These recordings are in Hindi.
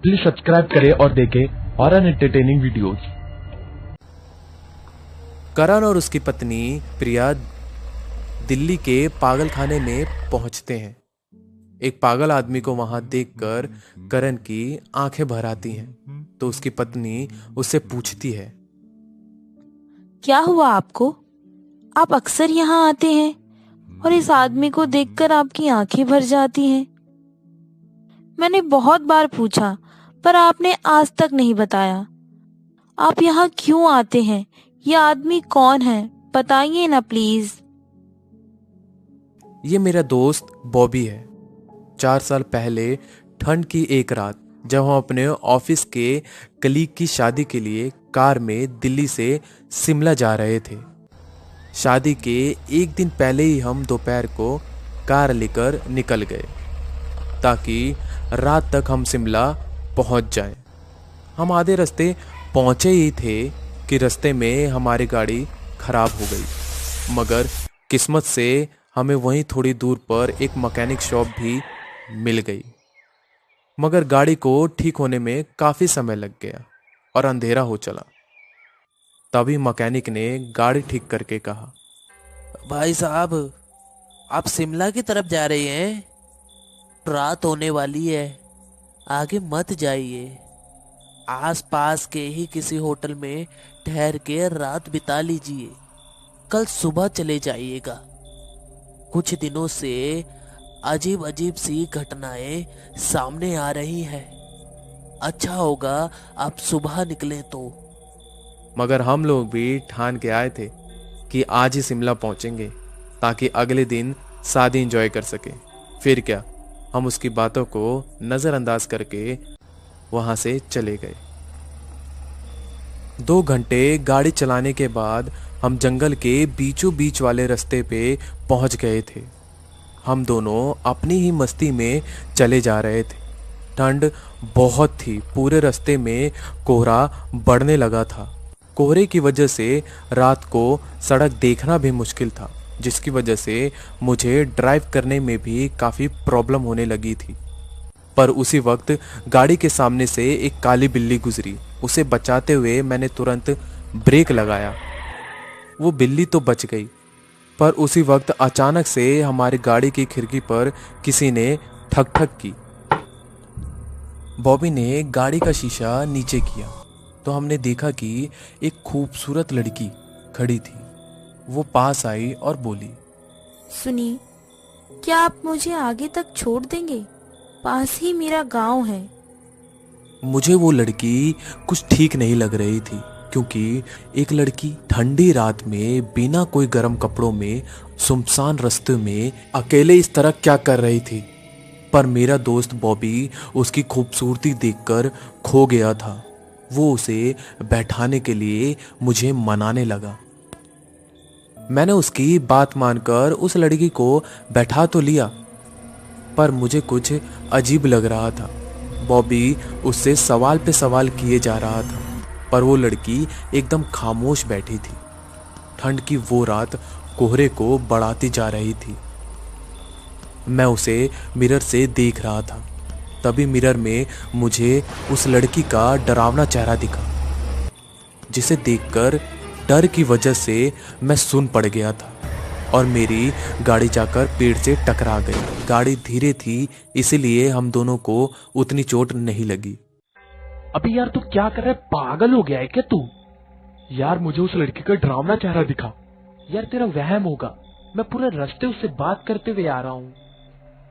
प्लीज सब्सक्राइब करें और देखें हॉरर एंटरटेनिंग वीडियोस। करण और उसकी पत्नी प्रिया दिल्ली के पागल खाने में पहुंचते हैं। एक पागल आदमी को वहां देखकर करण की आंखें भर आती हैं। तो उसकी पत्नी उससे पूछती है, क्या हुआ आपको? आप अक्सर यहाँ आते हैं और इस आदमी को देखकर आपकी आंखें भर जाती हैं। मैंने बहुत बार पूछा पर आपने आज तक नहीं बताया। आप यहाँ क्यों आते हैं? यह आदमी कौन है? बताइए ना प्लीज। ये मेरा दोस्त बॉबी है। 4 साल पहले ठंड की एक रात जब हम अपने ऑफिस के कलीग की शादी के लिए कार में दिल्ली से शिमला जा रहे थे। शादी के एक दिन पहले ही हम दोपहर को कार लेकर निकल गए ताकि रात तक हम शिमला पहुंच जाएं। हम आधे रास्ते पहुंचे ही थे कि रास्ते में हमारी गाड़ी खराब हो गई, मगर किस्मत से हमें वहीं थोड़ी दूर पर एक मैकेनिक शॉप भी मिल गई। मगर गाड़ी को ठीक होने में काफ़ी समय लग गया और अंधेरा हो चला। तभी मैकेनिक ने गाड़ी ठीक करके कहा, भाई साहब, आप शिमला की तरफ जा रहे हैं? रात होने वाली है, आगे मत जाइए। आसपास के ही किसी होटल में ठहर के रात बिता लीजिए, कल सुबह चले जाइएगा। कुछ दिनों से अजीब अजीब सी घटनाएं सामने आ रही हैं। अच्छा होगा आप सुबह निकलें तो। मगर हम लोग भी ठान के आए थे कि आज ही शिमला पहुंचेंगे ताकि अगले दिन शादी एंजॉय कर सके। फिर क्या, हम उसकी बातों को नज़रअंदाज करके वहां से चले गए। 2 घंटे गाड़ी चलाने के बाद हम जंगल के बीचों बीच वाले रास्ते पे पहुंच गए थे। हम दोनों अपनी ही मस्ती में चले जा रहे थे। ठंड बहुत थी, पूरे रास्ते में कोहरा बढ़ने लगा था। कोहरे की वजह से रात को सड़क देखना भी मुश्किल था, जिसकी वजह से मुझे ड्राइव करने में भी काफ़ी प्रॉब्लम होने लगी थी। पर उसी वक्त गाड़ी के सामने से एक काली बिल्ली गुजरी। उसे बचाते हुए मैंने तुरंत ब्रेक लगाया। वो बिल्ली तो बच गई, पर उसी वक्त अचानक से हमारी गाड़ी की खिड़की पर किसी ने ठक ठक की। बॉबी ने गाड़ी का शीशा नीचे किया तो हमने देखा कि एक खूबसूरत लड़की खड़ी थी। वो पास आई और बोली, सुनिए, क्या आप मुझे आगे तक छोड़ देंगे? पास ही मेरा गांव है। मुझे वो लड़की कुछ ठीक नहीं लग रही थी, क्योंकि एक लड़की ठंडी रात में बिना कोई गर्म कपड़ों में सुनसान रास्ते में अकेले इस तरह क्या कर रही थी। पर मेरा दोस्त बॉबी उसकी खूबसूरती देखकर खो गया था। वो उसे बैठाने के लिए मुझे मनाने लगा। मैंने उसकी बात मानकर उस लड़की को बैठा तो लिया, पर मुझे कुछ अजीब लग रहा था। बॉबी उससे सवाल पे सवाल किए जा रहा था, पर वो लड़की एकदम खामोश बैठी थी। ठंड की वो रात कोहरे को बढ़ाती जा रही थी। मैं उसे मिरर से देख रहा था। तभी मिरर में मुझे उस लड़की का डरावना चेहरा दिखा, जिसे देखकर डर की वजह से मैं सुन पड़ गया था और मेरी गाड़ी जाकर पेड़ से टकरा गई। गाड़ी धीरे थी, इसीलिए हम दोनों को उतनी चोट नहीं लगी। अभी यार तू क्या कर रहा है? पागल हो गया है क्या तू? यार मुझे उस लड़की का डरावना चेहरा दिखा। यार तेरा वहम होगा, मैं पूरे रास्ते उससे बात करते हुए आ रहा हूँ।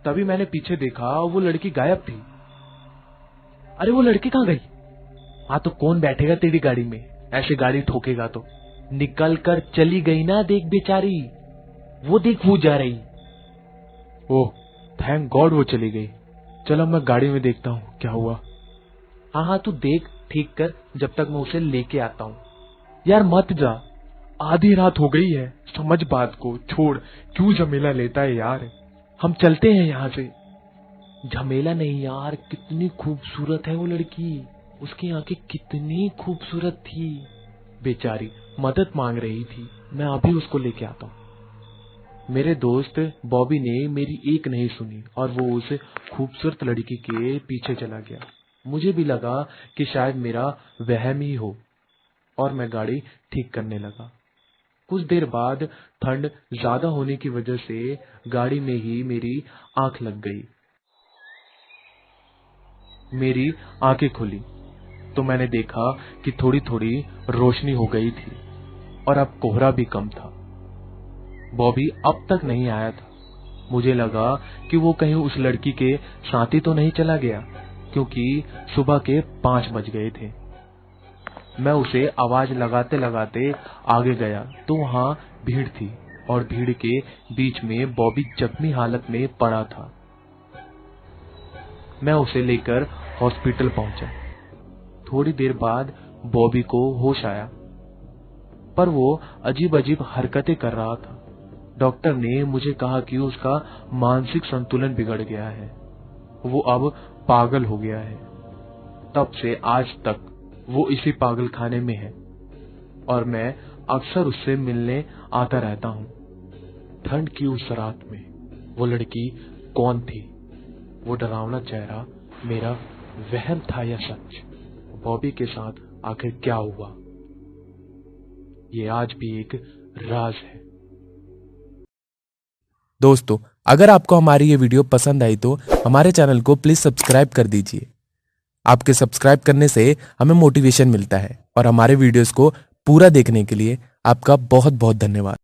तभी मैंने पीछे देखा, वो लड़की गायब थी। अरे वो लड़की कहाँ गई? हाँ तो कौन बैठेगा तेरी गाड़ी में? ऐसे गाड़ी ठोकेगा तो। निकल कर चली गई ना, देख बेचारी, वो देख वो जा रही। ओह थैंक गॉड वो चली गई। चलो मैं गाड़ी में देखता हूँ क्या हुआ। हाँ हाँ तू देख ठीक कर, जब तक मैं उसे लेके आता हूँ। यार मत जा, आधी रात हो गई है, समझ बात को, छोड़, क्यों झमेला लेता है यार। हम चलते हैं यहाँ से। झमेला नहीं यार, कितनी खूबसूरत है वो लड़की, उसकी आंखें कितनी खूबसूरत थी। बेचारी मदद मांग रही थी, मैं अभी उसको लेके आता हूँ। मेरे दोस्त बॉबी ने मेरी एक नहीं सुनी और वो उस खूबसूरत लड़की के पीछे चला गया। मुझे भी लगा कि शायद मेरा वहम ही हो और मैं गाड़ी ठीक करने लगा। कुछ देर बाद ठंड ज्यादा होने की वजह से गाड़ी में ही मेरी आंख लग गई। मेरी आंखें खुली तो मैंने देखा कि थोड़ी थोड़ी रोशनी हो गई थी और अब कोहरा भी कम था। बॉबी अब तक नहीं आया था। मुझे लगा कि वो कहीं उस लड़की के साथ ही तो नहीं चला गया, क्योंकि सुबह के 5 बज गए थे। मैं उसे आवाज लगाते लगाते आगे गया तो वहां भीड़ थी और भीड़ के बीच में बॉबी जख्मी हालत में पड़ा था। मैं उसे लेकर हॉस्पिटल पहुंचा। थोड़ी देर बाद बॉबी को होश आया, पर वो अजीब अजीब हरकतें कर रहा था। डॉक्टर ने मुझे कहा कि उसका मानसिक संतुलन बिगड़ गया है, वो अब पागल हो गया है। तब से आज तक वो इसी पागल खाने में है और मैं अक्सर उससे मिलने आता रहता हूँ। ठंड की उस रात में वो लड़की कौन थी? वो डरावना चेहरा मेरा वहम था या सच? बॉबी के साथ आखिर क्या हुआ? ये आज भी एक राज है। दोस्तों, अगर आपको हमारी ये वीडियो पसंद आई तो हमारे चैनल को प्लीज सब्सक्राइब कर दीजिए। आपके सब्सक्राइब करने से हमें मोटिवेशन मिलता है और हमारे वीडियोस को पूरा देखने के लिए आपका बहुत बहुत धन्यवाद।